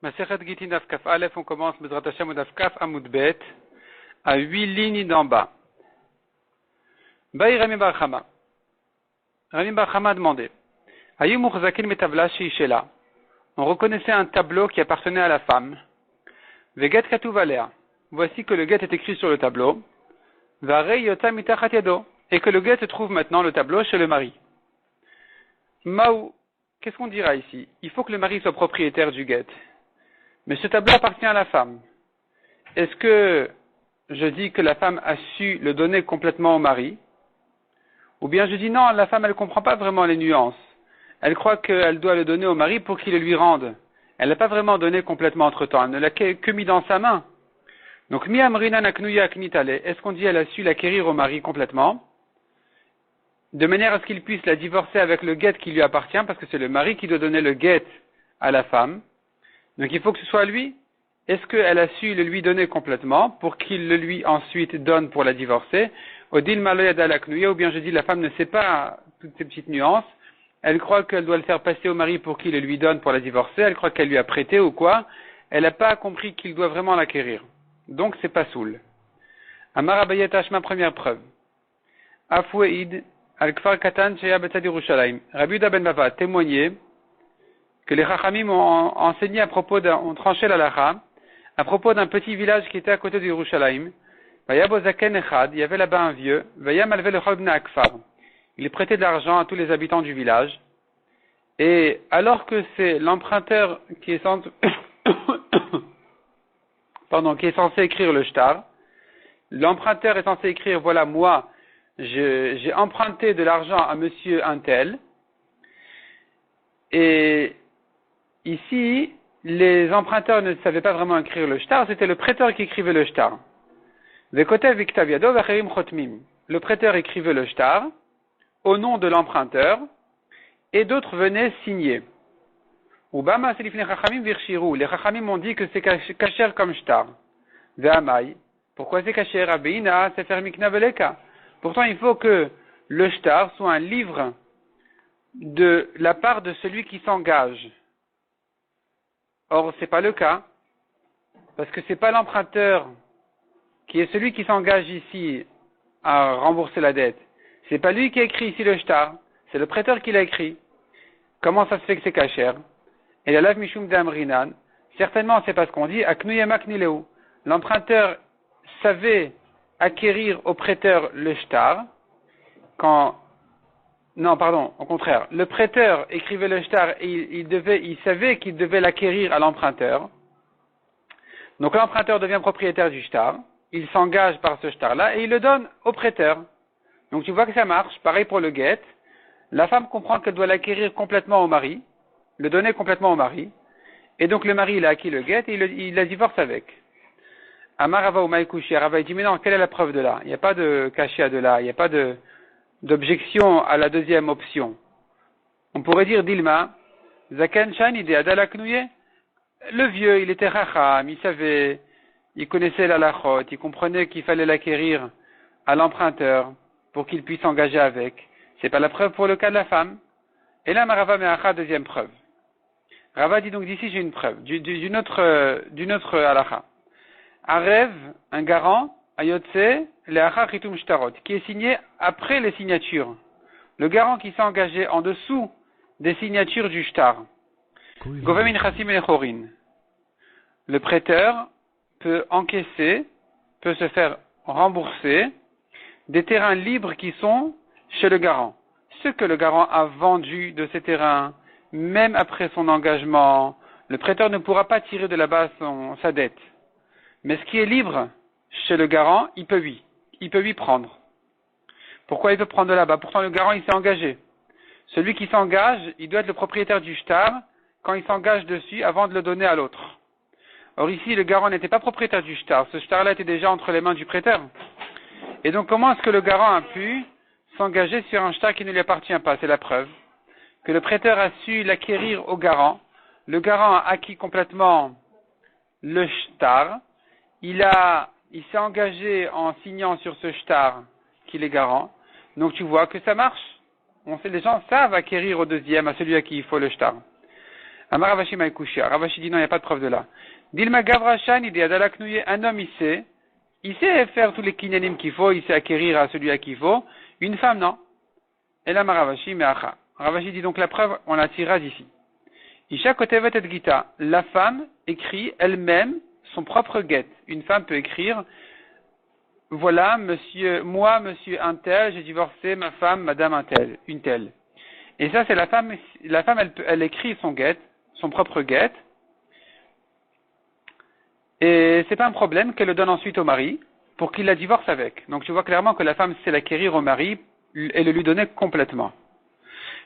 Masechet Gitin Daf Kaf Aleph, on commence Bezrat Hashem Daf Kaf Amud Bet, à 8 lignes d'en bas. Baï Rami Bar Chama. Rami Bar Chama a demandé. Ayou Mouchzakin Metavla Sheishela. On reconnaissait un tableau qui appartenait à la femme. Veget Katuv Alea. Voici que le get est écrit sur le tableau. Varei Yota Mitachat Yado. Et que le get trouve maintenant le tableau chez le mari. Maou. Qu'est-ce qu'on dira ici? Il faut que le mari soit propriétaire du get. Mais ce tableau appartient à la femme. Est-ce que je dis que la femme a su le donner complètement au mari? Ou bien je dis non, la femme elle comprend pas vraiment les nuances. Elle croit qu'elle doit le donner au mari pour qu'il le lui rende. Elle n'a pas vraiment donné complètement entre temps. Elle ne l'a que mis dans sa main. Donc mi amrina naknuya aknitale. Est-ce qu'on dit elle a su l'acquérir au mari complètement? De manière à ce qu'il puisse la divorcer avec le get qui lui appartient, parce que c'est le mari qui doit donner le get à la femme. Donc il faut que ce soit lui. Est-ce qu'elle a su le lui donner complètement pour qu'il le lui ensuite donne pour la divorcer? Odil maloyada laknuya, ou bien je dis la femme ne sait pas toutes ces petites nuances. Elle croit qu'elle doit le faire passer au mari pour qu'il le lui donne pour la divorcer. Elle croit qu'elle lui a prêté ou quoi. Elle n'a pas compris qu'il doit vraiment l'acquérir. Donc c'est pas soul. Amar Abayet Hashma, première preuve. Afoueid al-Kfar Katan Sheya Betzad Yerushalayim. Rabbi Yehuda ben Bava témoignait que les Chachamim ont enseigné ont tranché la lacha à propos d'un petit village qui était à côté de Yerushalayim. Vayabo Zaken Echad, il y avait là-bas un vieux. Vayam alve le Chol bnei Akfar. Il prêtait de l'argent à tous les habitants du village. Et alors que c'est l'emprunteur qui est censé écrire le shtar, l'emprunteur est censé écrire, voilà, moi, j'ai emprunté de l'argent à monsieur Untel. Et ici, les emprunteurs ne savaient pas vraiment écrire le shtar, c'était le prêteur qui écrivait le shtar. Le prêteur écrivait le shtar au nom de l'emprunteur, et d'autres venaient signer. Les Chachamim ont dit que c'est kasher comme shtar. Pourquoi c'est kasher? Pourtant, il faut que le shtar soit un livre de la part de celui qui s'engage. Or, c'est pas le cas, parce que c'est pas l'emprunteur qui est celui qui s'engage ici à rembourser la dette. C'est pas lui qui a écrit ici le shtar, c'est le prêteur qui l'a écrit. Comment ça se fait que c'est kasher? Et la lave mishum d'amrinan, certainement c'est parce qu'on dit aknuyema knileu. L'emprunteur savait acquérir au prêteur le shtar au contraire. Le prêteur écrivait le shtar et il savait qu'il devait l'acquérir à l'emprunteur. Donc l'emprunteur devient propriétaire du shtar, il s'engage par ce shtar-là et il le donne au prêteur. Donc tu vois que ça marche, pareil pour le get. La femme comprend qu'elle doit l'acquérir complètement au mari, le donner complètement au mari, et donc le mari il a acquis le get et il la divorce avec. Amar Rava ou Maïkouchi, Rava dit mais non, quelle est la preuve de là? Il n'y a pas de cachet de là, il n'y a pas d'objection à la deuxième option. On pourrait dire Dilma, Zaken Shan idéada laknouye. Le vieux, il était racham, il savait, il connaissait la lachot, il comprenait qu'il fallait l'acquérir à l'emprunteur pour qu'il puisse s'engager avec. C'est pas la preuve pour le cas de la femme. Et là, Rava Meacha, deuxième preuve. Rava dit donc d'ici j'ai une preuve, d'une autre halacha. Arev, un garant, Ayotse, Leacha Chitum Shtarot, qui est signé après les signatures. Le garant qui s'est engagé en dessous des signatures du shtar. Govamin Chassim et Chorin. Le prêteur peut se faire rembourser des terrains libres qui sont chez le garant. Ce que le garant a vendu de ces terrains, même après son engagement, le prêteur ne pourra pas tirer de là-bas sa dette. Mais ce qui est libre chez le garant, il peut lui prendre. Pourquoi il peut prendre de là-bas? Pourtant le garant il s'est engagé. Celui qui s'engage, il doit être le propriétaire du shtar quand il s'engage dessus avant de le donner à l'autre. Or ici, le garant n'était pas propriétaire du shtar. Ce shtar-là était déjà entre les mains du prêteur. Et donc comment est-ce que le garant a pu s'engager sur un shtar qui ne lui appartient pas? C'est la preuve que le prêteur a su l'acquérir au garant. Le garant a acquis complètement le shtar. Il s'est engagé en signant sur ce shtar qu'il est garant. Donc tu vois que ça march. Les gens savent acquérir au deuxième, à celui à qui il faut le shtar. Amar Ravashi Maïkouchia. Ravashi dit non, il n'y a pas de preuve de là. Dilma Gavrashan, il dit Adalaknouye, un homme il sait faire tous les kinyanim qu'il faut, il sait acquérir à celui à qui il faut. Une femme, non. Et là, Ravashi Meacha. Ravashi dit donc la preuve, on la tirera d'ici. Isha Kotevet et Gita. La femme écrit elle-même son propre get. Une femme peut écrire voilà, monsieur un j'ai divorcé ma femme, madame un tel, une telle. Et ça, c'est la femme, elle écrit son get, son propre get. Et c'est pas un problème qu'elle le donne ensuite au mari pour qu'il la divorce avec. Donc tu vois clairement que la femme sait l'acquérir au mari et le lui donner complètement.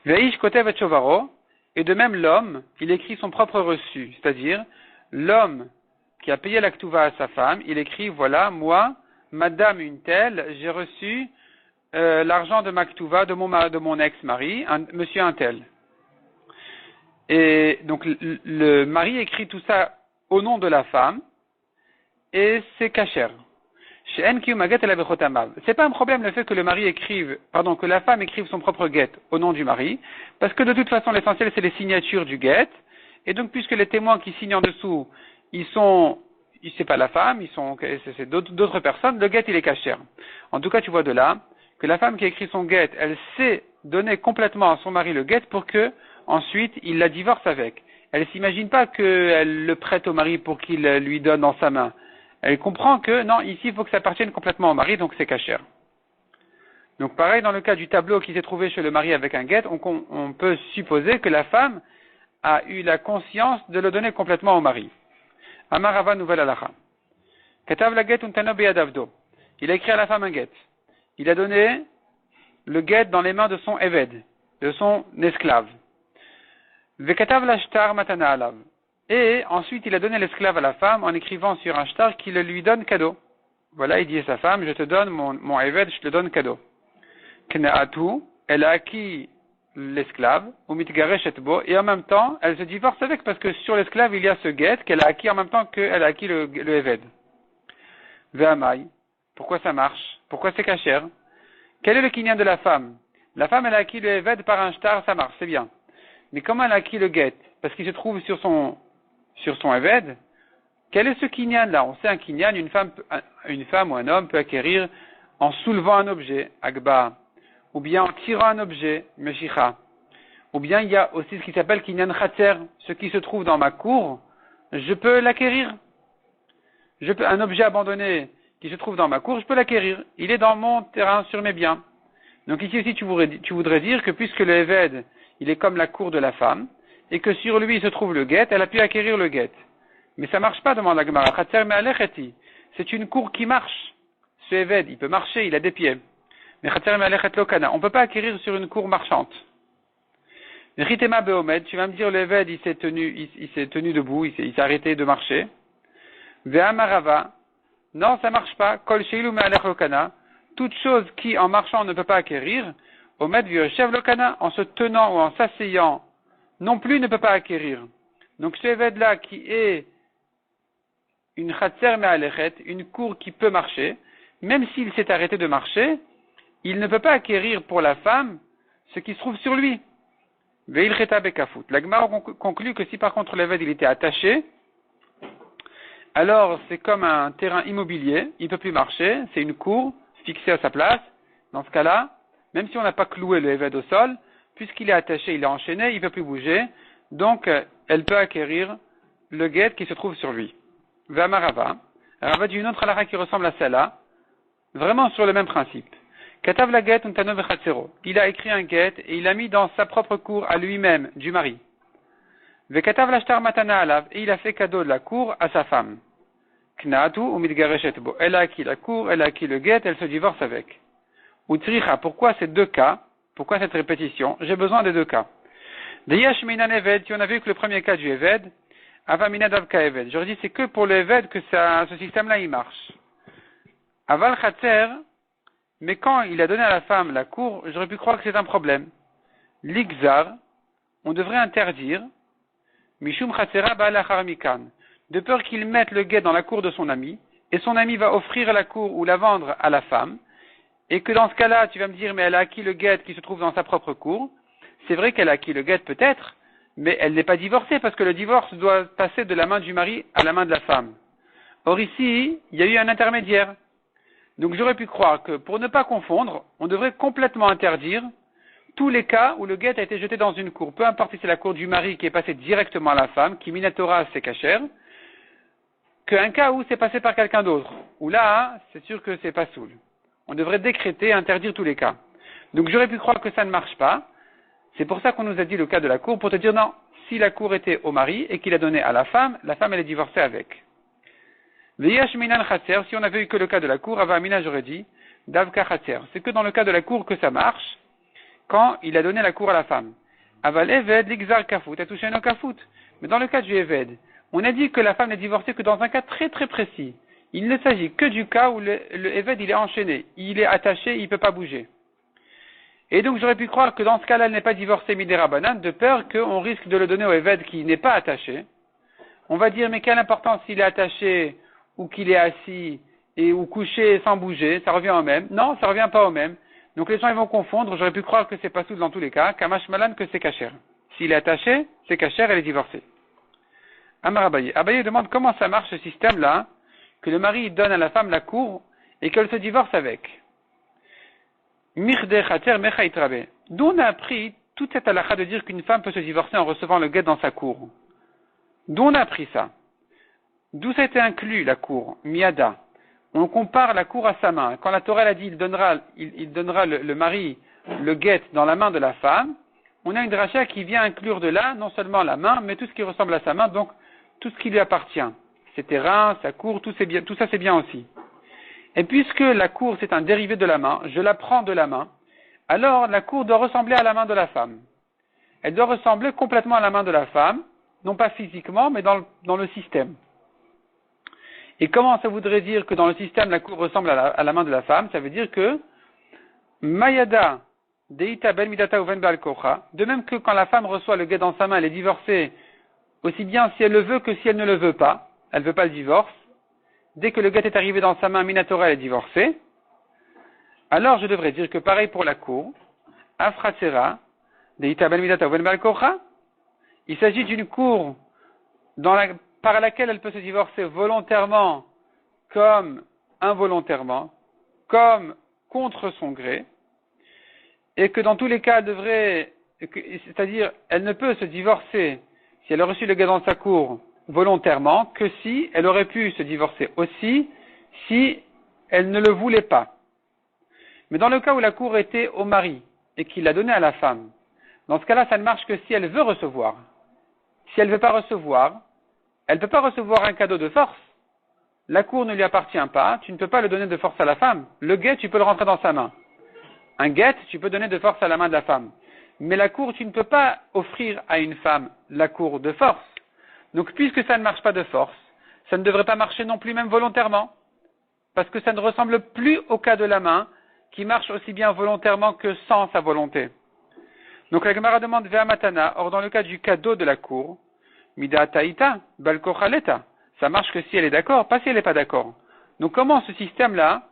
Veish Kotevet Shovaro. Et de même l'homme, il écrit son propre reçu. C'est-à-dire, l'homme qui a payé la ktuva à sa femme, il écrit voilà, moi, madame une telle, j'ai reçu l'argent de ma ktuva de mon ex-mari, monsieur un tel. Et donc le mari écrit tout ça au nom de la femme et c'est kasher. C'est pas un problème le fait que que la femme écrive son propre get au nom du mari, parce que de toute façon l'essentiel c'est les signatures du get, et donc puisque les témoins qui signent en dessous, c'est pas la femme, c'est d'autres personnes, le get il est kasher. En tout cas tu vois de là que la femme qui écrit son get, elle sait donner complètement à son mari le get pour que ensuite il la divorce avec. Elle s'imagine pas qu'elle le prête au mari pour qu'il lui donne dans sa main. Elle comprend que, non, ici, il faut que ça appartienne complètement au mari, donc c'est kasher. Donc pareil, dans le cas du tableau qui s'est trouvé chez le mari avec un get, on peut supposer que la femme a eu la conscience de le donner complètement au mari. Amarava nouvelle alacha. Katav la get untano beyadavdo. Il a écrit à la femme un get. Il a donné le get dans les mains de son eved, de son esclave. Vekatav la shtar matana alav. Et ensuite, il a donné l'esclave à la femme en écrivant sur un shtar qu'il lui donne cadeau. Voilà, il dit à sa femme, je te donne mon eved, je te donne cadeau. Kne'atu, elle a acquis l'esclave, ou mitgaresh et bo, et en même temps, elle se divorce avec, parce que sur l'esclave, il y a ce get qu'elle a acquis en même temps qu'elle a acquis le eved. Ve'amai. Pourquoi ça marche? Pourquoi c'est kasher? Quel est le kinyan de la femme? La femme, elle a acquis le eved par un shtar, ça marche, c'est bien. Mais comment elle a acquis le get? Parce qu'il se trouve sur son eved. Quel est ce kinyan là? On sait un kinyan, une femme ou un homme peut acquérir en soulevant un objet, agba, ou bien en tirant un objet, meshicha. Ou bien il y a aussi ce qui s'appelle kinyan khatser, ce qui se trouve dans ma cour, je peux l'acquérir. Un objet abandonné qui se trouve dans ma cour, je peux l'acquérir. Il est dans mon terrain, sur mes biens. Donc ici aussi tu voudrais dire que puisque le eved, il est comme la cour de la femme, et que sur lui se trouve le get, elle a pu acquérir le get. Mais ça marche pas, demande la Gemara. C'est une cour qui marche. Ce eved, il peut marcher, il a des pieds. Mais on peut pas acquérir sur une cour marchante. Ritema beomed, tu vas me dire le eved, il s'est tenu debout, il s'est arrêté de marcher. Ve'amarava, non, ça marche pas. Kol sheilu me'alech lokana, toute chose qui en marchant ne peut pas acquérir, omed v'yoshev lokana, en se tenant ou en s'asseyant, non plus ne peut pas acquérir. Donc ce eved-là qui est une chatser me'alechet, une cour qui peut marcher, même s'il s'est arrêté de marcher, il ne peut pas acquérir pour la femme ce qui se trouve sur lui. Ve'il cheta bekafut. La Gemara conclut que si par contre l'eved il était attaché, alors c'est comme un terrain immobilier, il ne peut plus marcher, c'est une cour fixée à sa place. Dans ce cas-là, même si on n'a pas cloué le eved au sol, puisqu'il est attaché, il est enchaîné, il ne peut plus bouger, donc elle peut acquérir le get qui se trouve sur lui. Ve'amarava. Rava dit une autre halakha qui ressemble à celle-là, vraiment sur le même principe. Katav la get untano bechatzero. Il a écrit un get et il l'a mis dans sa propre cour à lui-même, du mari. Ve'katav la shtar matana alav. Et il a fait cadeau de la cour à sa femme. Knaatu ou mitgareshet bo. Elle a acquis la cour, elle a acquis le get, elle se divorce avec. Utricha. Pourquoi ces deux cas? Pourquoi cette répétition? J'ai besoin des deux cas. Deyash minan eved. Si on a vu que le premier cas du eved, avamina davka eved. J'aurais dit c'est que pour le eved que ce système-là il marche. Aval chatzer. Mais quand il a donné à la femme la cour, j'aurais pu croire que c'est un problème. L'ixar, on devrait interdire, mishum chatzera ba'alachar mikan, de peur qu'il mette le guet dans la cour de son ami, et son ami va offrir la cour ou la vendre à la femme, et que dans ce cas-là, tu vas me dire, mais elle a acquis le guet qui se trouve dans sa propre cour. C'est vrai qu'elle a acquis le guet peut-être, mais elle n'est pas divorcée parce que le divorce doit passer de la main du mari à la main de la femme. Or ici, il y a eu un intermédiaire. Donc j'aurais pu croire que pour ne pas confondre, on devrait complètement interdire tous les cas où le guet a été jeté dans une cour, peu importe si c'est la cour du mari qui est passée directement à la femme, qui minatora c'est cachère, qu'un cas où c'est passé par quelqu'un d'autre, où là, c'est sûr que c'est pas soul. On devrait décréter, interdire tous les cas. Donc j'aurais pu croire que ça ne marche pas. C'est pour ça qu'on nous a dit le cas de la cour, pour te dire non, si la cour était au mari et qu'il a donné à la femme elle est divorcée avec. Veyash minan chatser, si on avait eu que le cas de la cour, avamina j'aurais dit, davka chatser. C'est que dans le cas de la cour que ça marche, quand il a donné la cour à la femme. Aval eved l'ixar kafut, a touché un kafut. Mais dans le cas du eved, on a dit que la femme n'est divorcée que dans un cas très très précis. Il ne s'agit que du cas où le eved il est enchaîné, il est attaché, il ne peut pas bouger. Et donc j'aurais pu croire que dans ce cas-là, elle n'est pas divorcée midera banane, de peur qu'on risque de le donner au eved qui n'est pas attaché. On va dire, mais quelle importance s'il est attaché ou qu'il est assis ou couché sans bouger, ça revient au même. Non, ça revient pas au même. Donc les gens ils vont confondre, j'aurais pu croire que c'est pas soud dans tous les cas, kamash malan que c'est cachère. S'il est attaché, c'est cachère, elle est divorcée. Amar Abaye. Abaye demande comment ça marche ce système-là, que le mari donne à la femme la cour et qu'elle se divorce avec. D'où on a appris toute cette halakha de dire qu'une femme peut se divorcer en recevant le guet dans sa cour. D'où on a appris ça? D'où ça a été inclus la cour? Miada. On compare la cour à sa main. Quand la Torah a dit il donnera le mari le guet dans la main de la femme, on a une dracha qui vient inclure de là non seulement la main, mais tout ce qui ressemble à sa main, donc tout ce qui lui appartient. Ses terrains, sa cour, tout ça c'est bien aussi. Et puisque la cour c'est un dérivé de la main, je la prends de la main, alors la cour doit ressembler à la main de la femme. Elle doit ressembler complètement à la main de la femme, non pas physiquement, mais dans le système. Et comment ça voudrait dire que dans le système la cour ressemble à la main de la femme? Ça veut dire que Mayada Deita Ben Midata Uven Bal Kocha, de même que quand la femme reçoit le guet dans sa main, elle est divorcée aussi bien si elle le veut que si elle ne le veut pas. Elle ne veut pas le divorce. Dès que le guet est arrivé dans sa main, Minatora, elle est divorcée. Alors je devrais dire que pareil pour la cour. Afratsera Deita Ben Midata Uven Bal Kocha. Il s'agit d'une cour par laquelle elle peut se divorcer volontairement comme involontairement, comme contre son gré, et que dans tous les cas, c'est-à-dire, elle ne peut se divorcer si elle a reçu le guet dans sa cour volontairement que si elle aurait pu se divorcer aussi si elle ne le voulait pas. Mais dans le cas où la cour était au mari et qu'il l'a donné à la femme, dans ce cas-là, ça ne marche que si elle veut recevoir. Si elle ne veut pas recevoir, elle ne peut pas recevoir un cadeau de force. La cour ne lui appartient pas, tu ne peux pas le donner de force à la femme. Le guet, tu peux le rentrer dans sa main. Un guet, tu peux donner de force à la main de la femme. Mais la cour, tu ne peux pas offrir à une femme la cour de force. Donc, puisque ça ne marche pas de force, ça ne devrait pas marcher non plus même volontairement. Parce que ça ne ressemble plus au cas de la main, qui marche aussi bien volontairement que sans sa volonté. Donc, la Gemara demande Vea Matana. Or, dans le cas du cadeau de la cour, Mida Taïta, Balkochaleta. Ça marche que si elle est d'accord, pas si elle n'est pas d'accord. Donc, comment ce système-là,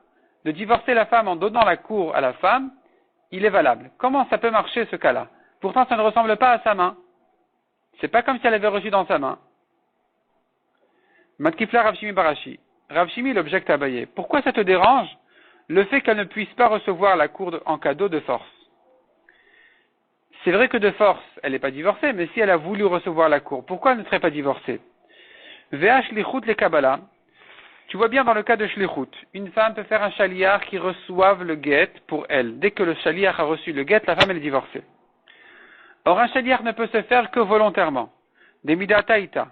de divorcer la femme en donnant la cour à la femme, il est valable? Comment ça peut marcher ce cas-là? Pourtant, ça ne ressemble pas à sa main. C'est pas comme si elle avait reçu dans sa main. Matkifla Rav Shimi Barashi. Rav Shimi l'objecte à Abaye. Pourquoi ça te dérange le fait qu'elle ne puisse pas recevoir la cour en cadeau de force? C'est vrai que de force, elle n'est pas divorcée, mais si elle a voulu recevoir la cour, pourquoi elle ne serait pas divorcée? Ve'ah shlichut le Kabbalah. Tu vois bien dans le cas de shlichut, une femme peut faire un shaliach qui reçoive le guet pour elle. Dès que le shaliach a reçu le guet, la femme elle est divorcée. Or un shaliach ne peut se faire que volontairement. Demida taïta,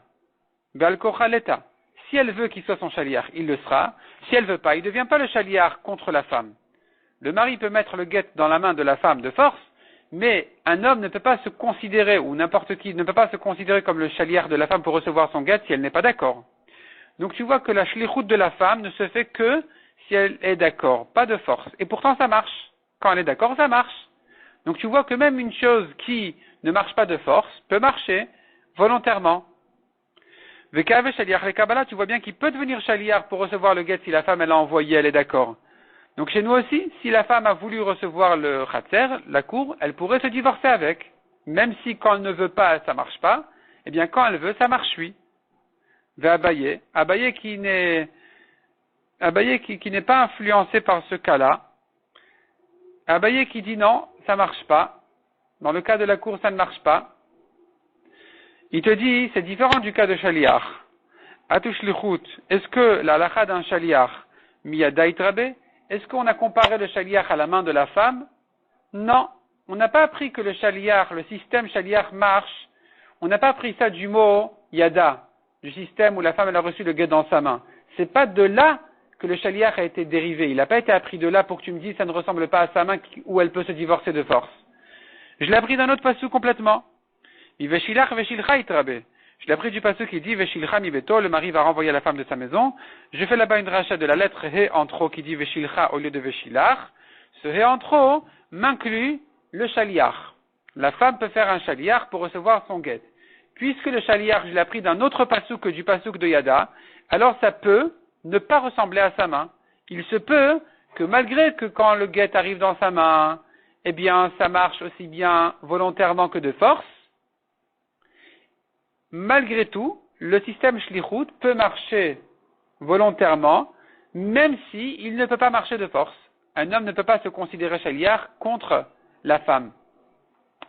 balkochaleta. Si elle veut qu'il soit son shaliach, il le sera. Si elle veut pas, il ne devient pas le shaliach contre la femme. Le mari peut mettre le guet dans la main de la femme de force, mais un homme ne peut pas se considérer, ou n'importe qui ne peut pas se considérer comme le shaliach de la femme pour recevoir son guet si elle n'est pas d'accord. Donc tu vois que la shlichut de la femme ne se fait que si elle est d'accord, pas de force. Et pourtant ça marche. Quand elle est d'accord, ça marche. Donc tu vois que même une chose qui ne marche pas de force peut marcher volontairement. Vekave shaliach le Kabbalah, tu vois bien qu'il peut devenir shaliach pour recevoir le guet si la femme elle a envoyé, elle est d'accord. Donc chez nous aussi, si la femme a voulu recevoir le khatser, la cour, elle pourrait se divorcer avec. même si quand elle ne veut pas, ça marche pas, eh bien quand elle veut, ça marche oui. Va Abaye. Abaye qui n'est pas influencé par ce cas-là. Abaye qui dit non, ça marche pas. Dans le cas de la cour, ça ne marche pas. Il te dit, c'est différent du cas de Shaliach. Atouch lichut, est-ce que la halakha d'un Shaliach, miyadaït rabé, est-ce qu'on a comparé le Shaliach à la main de la femme? Non. On n'a pas appris que le Shaliach, le système Shaliach marche. On n'a pas appris ça du mot yada, du système où la femme elle a reçu le guet dans sa main. C'est pas de là que le Shaliach a été dérivé. Il n'a pas été appris de là pour que tu me dises ça ne ressemble pas à sa main où elle peut se divorcer de force. Je l'ai appris d'un autre passou complètement. Veshilach veshilcha itrabe. Je l'ai appris du passou qui dit veshilcha mi beto, le mari va renvoyer la femme de sa maison. Je fais là-bas une rachat de la lettre he en trop qui dit veshilcha au lieu de veshilach. Ce he en trop m'inclut le shaliach. La femme peut faire un shaliach pour recevoir son guet. Puisque le shaliach, je l'ai appris d'un autre passouk que du passouk de Yada, alors ça peut ne pas ressembler à sa main. Il se peut que malgré que quand le guet arrive dans sa main, eh bien, ça marche aussi bien volontairement que de force. Malgré tout, le système shlichut peut marcher volontairement, même si il ne peut pas marcher de force. Un homme ne peut pas se considérer shaliach contre la femme.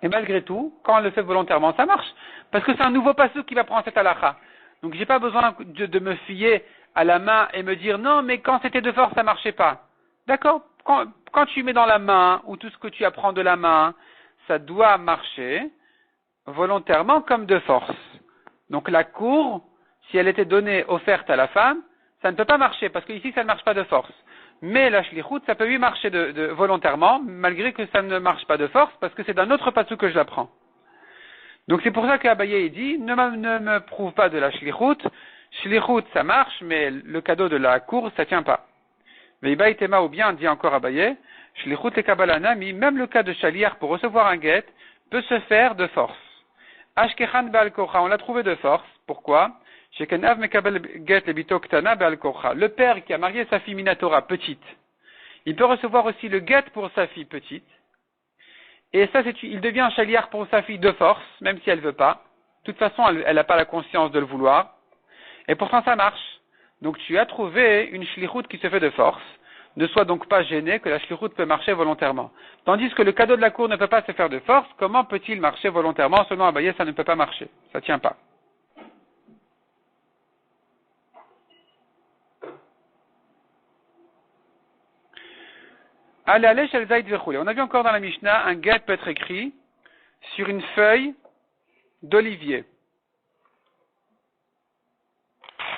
Et malgré tout, quand on le fait volontairement, ça marche. Parce que c'est un nouveau passouk qui va prendre cette halakha. Donc j'ai pas besoin de me fier à la main et me dire non, mais quand c'était de force, ça marchait pas. D'accord? Quand tu mets dans la main, ou tout ce que tu apprends de la main, ça doit marcher volontairement comme de force. Donc la cour, si elle était donnée, offerte à la femme, ça ne peut pas marcher, parce qu'ici ça ne marche pas de force. Mais la shlichut, ça peut lui marcher volontairement, malgré que ça ne marche pas de force, parce que c'est d'un autre passou que je l'apprends. Donc c'est pour ça qu'Abaye dit, ne me prouve pas de la shlichut. Shlichut, ça marche, mais le cadeau de la cour, ça tient pas. Veibaï Tema, ou bien, dit encore Abaye, shlichut et kabbalanami, même le cas de shaliach pour recevoir un guet, peut se faire de force. Ashkechan be'al kocha, on l'a trouvé de force. Pourquoi? Le père qui a marié sa fille Minatora, petite, il peut recevoir aussi le guet pour sa fille petite. Et ça, il devient un shaliach pour sa fille de force, même si elle veut pas. De toute façon, elle n'a pas la conscience de le vouloir. Et pourtant, ça marche. Donc, tu as trouvé une shlichut qui se fait de force. Ne sois donc pas gêné que la shlichut peut marcher volontairement. Tandis que le cadeau de la cour ne peut pas se faire de force, comment peut-il marcher volontairement? Selon Abaye, ça ne peut pas marcher. Ça tient pas. On a vu encore dans la Mishnah, un guet peut être écrit sur une feuille d'olivier.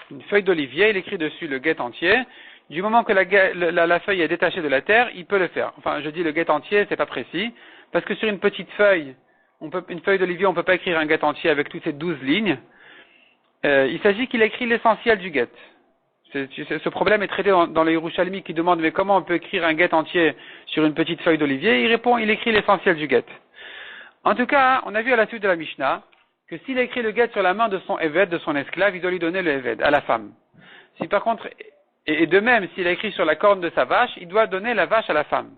Une feuille d'olivier, il écrit dessus le guet entier. Du moment que la feuille est détachée de la terre, il peut le faire. Enfin, je dis le guet entier, c'est pas précis, parce que sur une petite feuille, une feuille d'olivier, on ne peut pas écrire un guet entier avec toutes ces 12 lignes. Il s'agit qu'il écrit l'essentiel du guet. Ce problème est traité dans le Yerushalmi qui demande mais comment on peut écrire un guet entier sur une petite feuille d'olivier? Il répond, il écrit l'essentiel du guet. En tout cas, on a vu à la suite de la Mishnah que s'il a écrit le guet sur la main de son éved, de son esclave, il doit lui donner le éved à la femme. Si par contre, et de même, s'il a écrit sur la corne de sa vache, il doit donner la vache à la femme.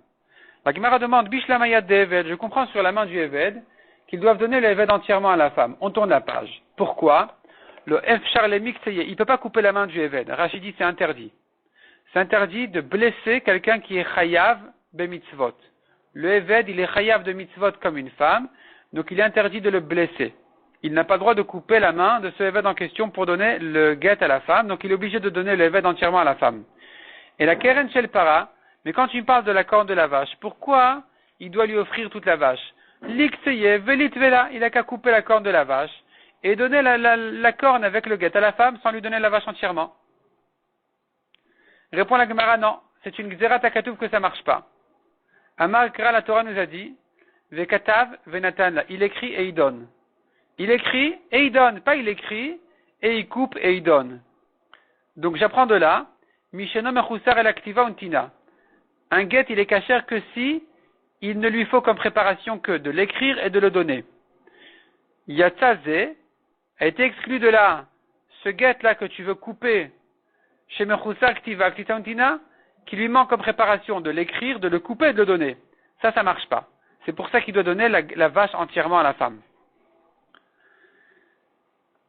La Gemara demande, Bishlamayad de éved, je comprends sur la main du éved qu'ils doivent donner le éved entièrement à la femme. On tourne la page. Pourquoi? Le F charlemik, il ne peut pas couper la main du éved. Rachid dit c'est interdit. C'est interdit de blesser quelqu'un qui est chayav be mitzvot. Le éved, il est chayav de mitzvot comme une femme, donc il est interdit de le blesser. Il n'a pas le droit de couper la main de ce éved en question pour donner le guet à la femme, donc il est obligé de donner le éved entièrement à la femme. Et la keren shel para, mais quand tu me parles de la corne de la vache, pourquoi il doit lui offrir toute la vache? Likseye velit vela, il n'a qu'à couper la corne de la vache et donner la corne avec le guet à la femme sans lui donner la vache entièrement. Répond la Gemara, non, c'est une gzerat hakatuv que ça marche pas. Amar Kra, la Torah nous a dit, vekatav venatan, il écrit et il donne. Il écrit et il donne, pas il écrit et il coupe et il donne. Donc j'apprends de là, Misheno mechusar el aktiva untina. Un guet, il est cachère que si il ne lui faut comme préparation que de l'écrire et de le donner. Yatzaze a été exclu de là, ce guet-là que tu veux couper chez Mechusar Aktiva Aktiva Untina, qui lui manque comme préparation de l'écrire, de le couper et de le donner. Ça marche pas. C'est pour ça qu'il doit donner la vache entièrement à la femme.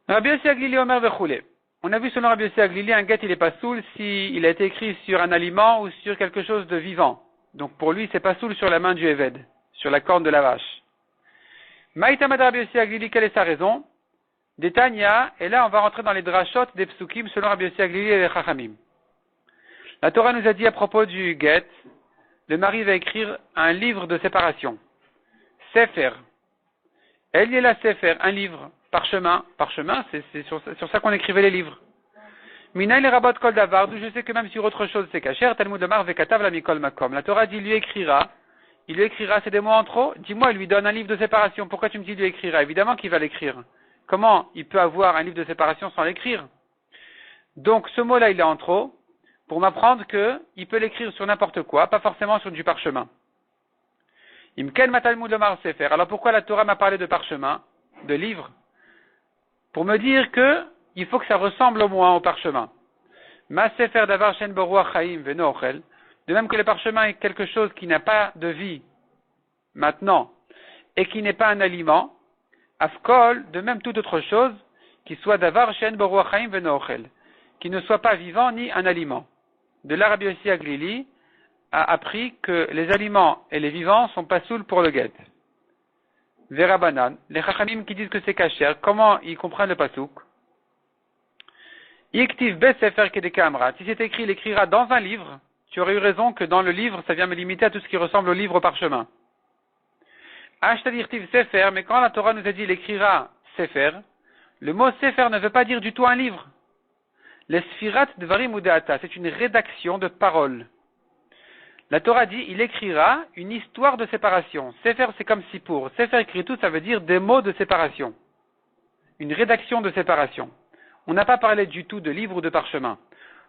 Rabbi Yossi Aglili Omer Vechoulé. On a vu selon Rabbi Yossi Aglili, un get il est pas soul s'il a été écrit sur un aliment ou sur quelque chose de vivant. Donc pour lui, c'est pas soul sur la main du Eved, sur la corne de la vache. Maïtamad Rabbi Yossi Aglili, quelle est sa raison? Des Tanya, et là on va rentrer dans les drashot des psukim selon Rabbi Yossi Aglili et les Chachamim. La Torah nous a dit à propos du get, le mari va écrire un livre de séparation. Sefer. Elle y est la Sefer, un livre. Parchemin, c'est sur ça qu'on écrivait les livres. Mina les rabot kol davar, d'où je sais que même sur autre chose c'est caché. Talmud Omar vekatav la mikol makom. La Torah dit, il lui écrira, c'est des mots en trop. Dis-moi, il lui donne un livre de séparation. Pourquoi tu me dis il lui écrira? Évidemment qu'il va l'écrire. Comment il peut avoir un livre de séparation sans l'écrire? Donc ce mot-là, il est en trop, pour m'apprendre qu'il peut l'écrire sur n'importe quoi, pas forcément sur du parchemin. Imken matalmud Omar sefer. Alors pourquoi la Torah m'a parlé de parchemin, de livre? Pour me dire il faut que ça ressemble au moins au parchemin. Ma sefer davar shen boruach chaim veno ochel. De même que le parchemin est quelque chose qui n'a pas de vie maintenant et qui n'est pas un aliment, afkol, de même toute autre chose, qui soit davar shen boruach chaim veno ochel, qui ne soit pas vivant ni un aliment. De là, Rabbi Yossi Aglili a appris que les aliments et les vivants sont pas souls pour le guet. Verabanan, les chachamim qui disent que c'est kasher, comment ils comprennent le pasouk? Yektiv be sefer kedeka amrat. Si c'est écrit, il écrira dans un livre, tu aurais eu raison que dans le livre, ça vient me limiter à tout ce qui ressemble au livre au parchemin. Ashtadirtiv sefer, mais quand la Torah nous a dit il écrira sefer, le mot sefer ne veut pas dire du tout un livre. Les sfirat dvarim udeata, c'est une rédaction de paroles. La Torah dit, il écrira une histoire de séparation. Sefer, c'est comme Sipour. Sefer écrit tout, ça veut dire des mots de séparation. Une rédaction de séparation. On n'a pas parlé du tout de livre ou de parchemin.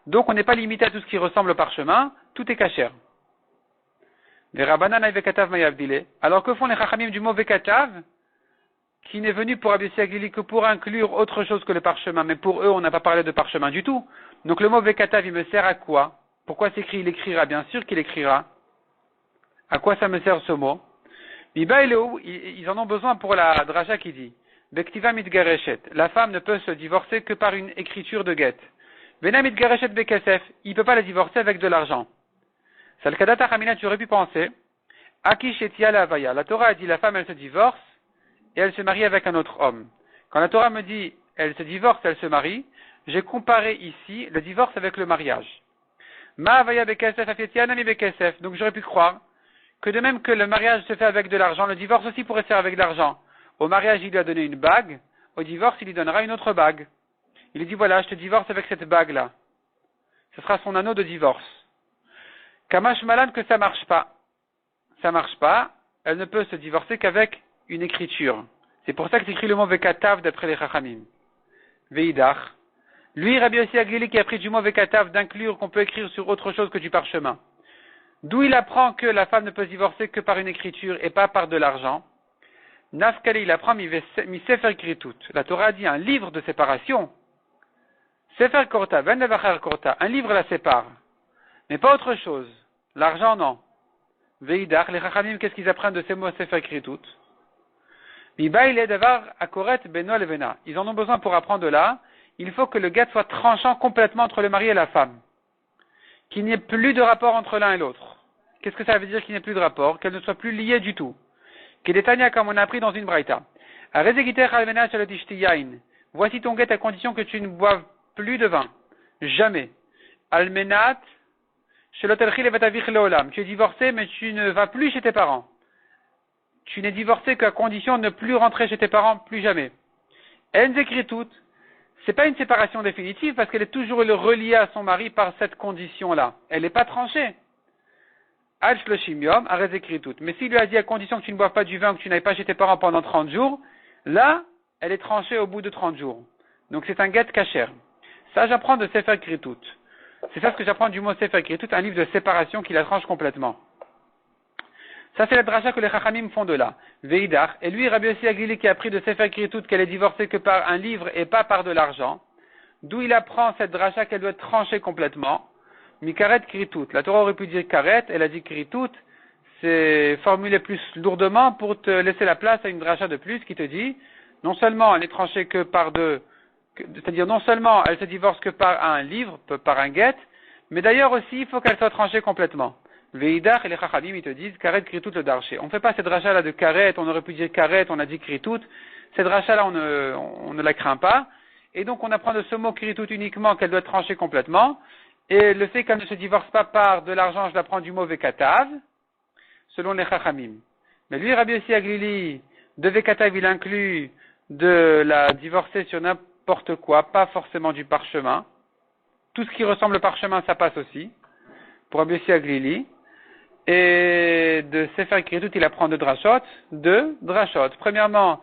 Donc on n'est pas limité à tout ce qui ressemble au parchemin, tout est kasher. Alors que font les chachamim du mot vekatav, qui n'est venu pour Rabbi Yossi Aglili que pour inclure autre chose que le parchemin, mais pour eux on n'a pas parlé de parchemin du tout. Donc le mot vekatav, il me sert à quoi? Pourquoi s'écrit il écrira? Bien sûr qu'il écrira. À quoi ça me sert ce mot? Ils en ont besoin pour la dracha qui dit Bektiva mitgareshet. La femme ne peut se divorcer que par une écriture de get. Vena mitgareshet bekesef. Il ne peut pas la divorcer avec de l'argent. Salkadata Hamina, tu aurais pu penser Aki shetia la avaya. La Torah a dit la femme elle se divorce et elle se marie avec un autre homme. Quand la Torah me dit elle se divorce, elle se marie, j'ai comparé ici le divorce avec le mariage. Donc j'aurais pu croire que de même que le mariage se fait avec de l'argent, le divorce aussi pourrait se faire avec de l'argent. Au mariage, il lui a donné une bague, au divorce, il lui donnera une autre bague. Il lui dit voilà, je te divorce avec cette bague-là. Ce sera son anneau de divorce. Kamash Malan que ça marche pas. Ça marche pas, elle ne peut se divorcer qu'avec une écriture. C'est pour ça que s'écrit le mot vekatav d'après les chachamim. Veidach. Lui, Rabbi Yossi Aglili, qui a pris du mot vekatav d'inclure qu'on peut écrire sur autre chose que du parchemin. D'où il apprend que la femme ne peut se divorcer que par une écriture et pas par de l'argent. Nafkali, il apprend mi sefer kritut. La Torah dit un livre de séparation. Sefer korta, ben levachar korta. Un livre la sépare. Mais pas autre chose. L'argent, non. Veidach, les chachamim, qu'est-ce qu'ils apprennent de ces mots sefer kritut? Mi baile davar akoret beno levena. Ils en ont besoin pour apprendre de là. Il faut que le get soit tranchant complètement entre le mari et la femme. Qu'il n'y ait plus de rapport entre l'un et l'autre. Qu'est-ce que ça veut dire qu'il n'y ait plus de rapport? Qu'elle ne soit plus liée du tout. Qu'il est tania comme on a appris dans une braïta. Voici ton get à condition que tu ne boives plus de vin. Jamais. Almenat. Tu es divorcé mais tu ne vas plus chez tes parents. Tu n'es divorcé qu'à condition de ne plus rentrer chez tes parents plus jamais. Enzekritut. C'est pas une séparation définitive parce qu'elle est toujours reliée à son mari par cette condition-là. Elle n'est pas tranchée. Al shloshim yom, arrête écrit tout. Mais s'il lui a dit à condition que tu ne boives pas du vin, que tu n'ailles pas chez tes parents pendant 30 jours, là, elle est tranchée au bout de 30 jours. Donc c'est un get kasher. Ça, j'apprends de Sefer Kritut. C'est ça ce que j'apprends du mot Sefer Kritut, un livre de séparation qui la tranche complètement. Ça, c'est la dracha que les chachamim font de là. Veidach. Et lui, Rabbi Yossi Aglili, qui a appris de Sefer Kritut qu'elle est divorcée que par un livre et pas par de l'argent. D'où il apprend cette dracha qu'elle doit être tranchée complètement. Mikaret Kritut. La Torah aurait pu dire karet, elle a dit Kritut. c'est formulé plus lourdement pour te laisser la place à une dracha de plus qui te dit, non seulement elle n'est tranchée que par deux, c'est-à-dire non seulement elle se divorce que par un livre, par un get, mais d'ailleurs aussi il faut qu'elle soit tranchée complètement. Veidach et les Chachamim ils te disent karet kritout le darché. On ne fait pas cette dracha là de karet, on aurait pu dire karet, on a dit kritout. Cette dracha là on ne la craint pas. Et donc on apprend de ce mot kritout uniquement qu'elle doit être tranchée complètement. Et le fait qu'elle ne se divorce pas par de l'argent, je l'apprends du mot vekatav, selon les Chachamim. Mais lui, Rabbi Yossi Aglili, de vekatav il inclut de la divorcer sur n'importe quoi, pas forcément du parchemin. Tout ce qui ressemble au parchemin, ça passe aussi, pour Rabbi Yossi Aglili. Et de Sefer Kritout, il apprend de drachot. Premièrement,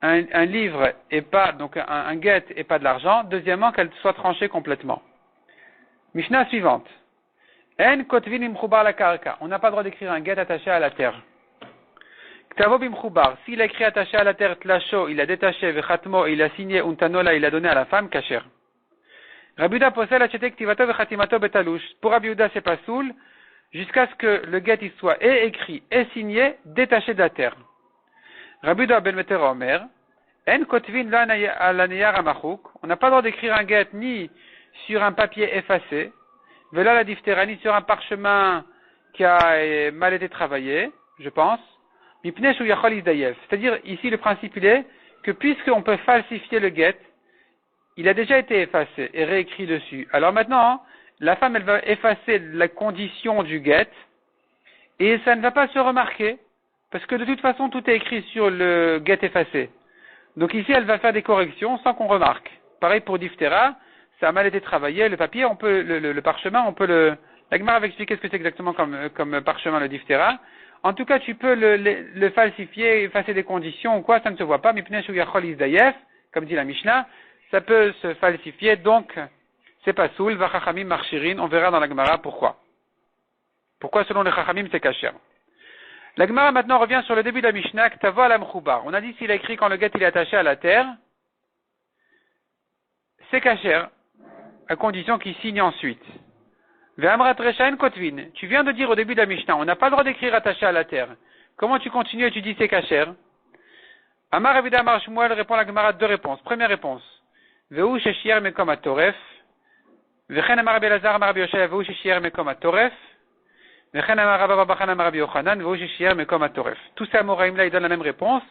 un livre et pas, donc un get et pas de l'argent. Deuxièmement, qu'elle soit tranchée complètement. Mishnah suivante. En kotvin imchubar la karka. On n'a pas le droit d'écrire un get attaché à la terre. Ktavo bimchubar. S'il a écrit attaché à la terre, tlasho, il a détaché, vechatmo, il a signé, untanola, il a donné à la femme, kacher. Rabbi Yehuda posel acheté ktivato vechatimato betalouche. Pour Rabbi Yehuda, c'est pas soul, jusqu'à ce que le get il soit et écrit et signé, détaché de la terre. Rabbi Yehuda ben Meter Omer. En kotvin la niyar amachouk. On n'a pas le droit d'écrire un get ni sur un papier effacé, vela la diphtéra, ni sur un parchemin qui a mal été travaillé, je pense. Mipnesh ou yachol isdayef. C'est-à-dire, ici, le principe, il est que puisqu'on peut falsifier le get, il a déjà été effacé et réécrit dessus. Alors maintenant, la femme, elle va effacer la condition du get, et ça ne va pas se remarquer, parce que de toute façon, tout est écrit sur le get effacé. Donc ici, elle va faire des corrections sans qu'on remarque. Pareil pour diphtéra, ça a mal été travaillé, le papier, on peut, le parchemin, on peut la Gemara va expliquer ce que c'est exactement comme parchemin, le diphtéra. En tout cas, tu peux le falsifier, effacer des conditions ou quoi, ça ne se voit pas. Mipnesh ou yachol isdayef, comme dit la Mishnah, ça peut se falsifier, donc, c'est pas soul, va chachamim marchirin, on verra dans la Gemara pourquoi. Pourquoi, selon les chachamim, c'est kasher. La Gemara maintenant revient sur le début de la Mishnah, ktavo ala mchubar. On a dit s'il a écrit quand le get il est attaché à la terre, c'est kasher, à condition qu'il signe ensuite. Ve'amrat reshaen kotvin. Tu viens de dire au début de la Mishnah, on n'a pas le droit d'écrire attaché à la terre. Comment tu continues et tu dis c'est kasher? Amar Rabbi Amar Shmuel répond à la Gemara deux réponses. Première réponse. Ve'u sheshier mekom atoref. Vechen Amar Rabbi Elazar Amar Rabbi Yoshaya ve'u sheshier mekom atoref. Vechen Amar Rabba Babachan Amar Rabbi Yochanan ve'u sheshier mekom atoref. Tous ces Amoraïm là, ils donnent la même réponse.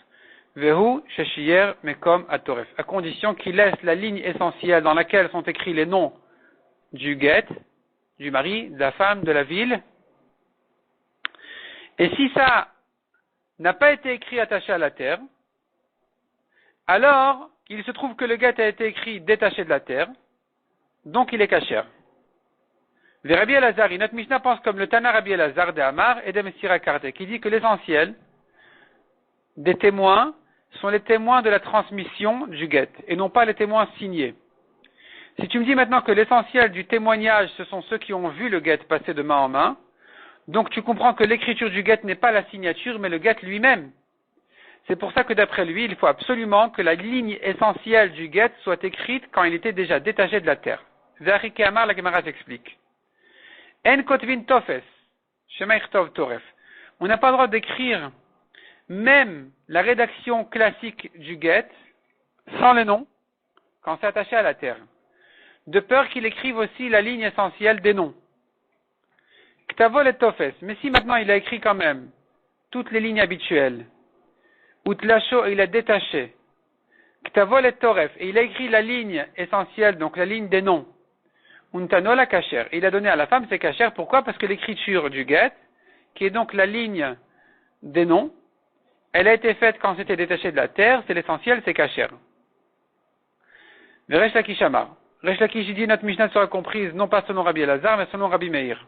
Ve'u sheshier mekom atoref. À condition qu'il laisse la ligne essentielle dans laquelle sont écrits les noms du get, du mari, de la femme, de la ville. Et si ça n'a pas été écrit attaché à la terre, alors il se trouve que le get a été écrit détaché de la terre, donc il est kasher. Le Rabbi Elazar, notre Mishnah pense comme le Tana Rabbi Elazar de Amar et de Messira Karte, qui dit que l'essentiel des témoins sont les témoins de la transmission du get, et non pas les témoins signés. Si tu me dis maintenant que l'essentiel du témoignage, ce sont ceux qui ont vu le get passer de main en main, donc tu comprends que l'écriture du get n'est pas la signature, mais le get lui-même. C'est pour ça que d'après lui, il faut absolument que la ligne essentielle du get soit écrite quand il était déjà détaché de la terre. Zahri Amar, la Gemara s'explique. En kotvin tofes, shema ichtov toref. On n'a pas le droit d'écrire même la rédaction classique du get sans le nom quand c'est attaché à la terre, de peur qu'il écrive aussi la ligne essentielle des noms. Ktavol et tofes. Mais si maintenant il a écrit quand même toutes les lignes habituelles, utlasho, il a détaché, ktavol et toref, et il a écrit la ligne essentielle, donc la ligne des noms, untanola kasher, il a donné à la femme, c'est kasher. Pourquoi? Parce que l'écriture du get, qui est donc la ligne des noms, elle a été faite quand c'était détaché de la terre, c'est l'essentiel, c'est kasher. Le Resh Lakish Amar. Resh Lakish dit notre Mishnah sera comprise non pas selon Rabbi Elazar, mais selon Rabbi Meir.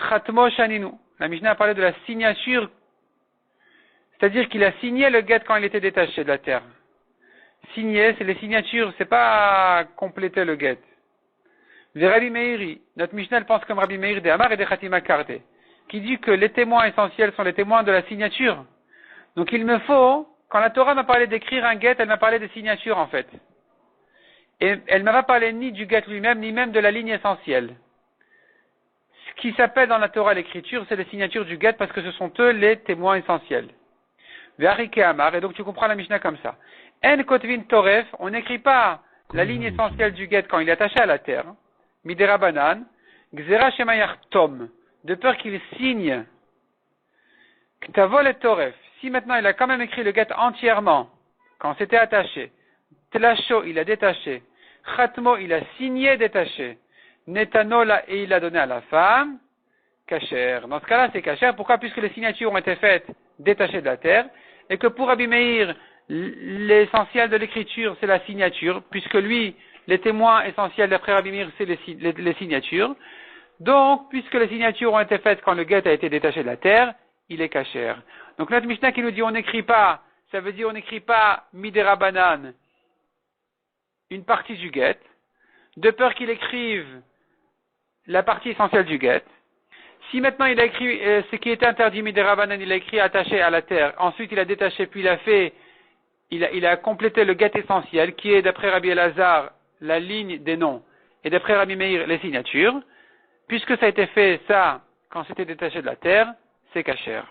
Chatmo Shaninu. La Mishnah a parlé de la signature, c'est-à-dire qu'il a signé le get quand il était détaché de la terre. Signer, c'est les signatures, c'est pas compléter le get. Le Rabbi Meiri, notre Mishnah pense comme Rabbi Meir de Amar et de Khatima Karte, qui dit que les témoins essentiels sont les témoins de la signature. Donc il me faut, quand la Torah m'a parlé d'écrire un get, elle m'a parlé de signature en fait. Et elle ne m'a pas parlé ni du get lui-même, ni même de la ligne essentielle. Ce qui s'appelle dans la Torah l'écriture, c'est les signatures du guet parce que ce sont eux les témoins essentiels. Ve'arike amar, et donc tu comprends la Mishnah comme ça. En kotvin toref, on n'écrit pas la ligne essentielle du guet quand il est attaché à la terre. Midera banan, gzera shemayach tom, de peur qu'il signe. Ktavol et toref, si maintenant il a quand même écrit le guet entièrement, quand c'était attaché, tlasho, il a détaché, chatmo, il a signé détaché, netanola, et il a donné à la femme, kasher. Dans ce cas-là, c'est kasher. Pourquoi? Puisque les signatures ont été faites détachées de la terre, et que pour Rabbi Meir, l'essentiel de l'écriture, c'est la signature, puisque lui, les témoins essentiels d'après Rabbi Meir, c'est les signatures. Donc, puisque les signatures ont été faites quand le guet a été détaché de la terre, il est kasher. Donc, notre Mishnah qui nous dit on n'écrit pas, ça veut dire on n'écrit pas midera banan, une partie du guet, de peur qu'il écrive la partie essentielle du guet. Si maintenant il a écrit ce qui est interdit midera banan, il a écrit attaché à la terre, ensuite il a détaché, puis il a complété le guet essentiel, qui est d'après Rabbi Elazar, la ligne des noms, et d'après Rabbi Meir, les signatures. Puisque ça a été fait, ça, quand c'était détaché de la terre, c'est kasher.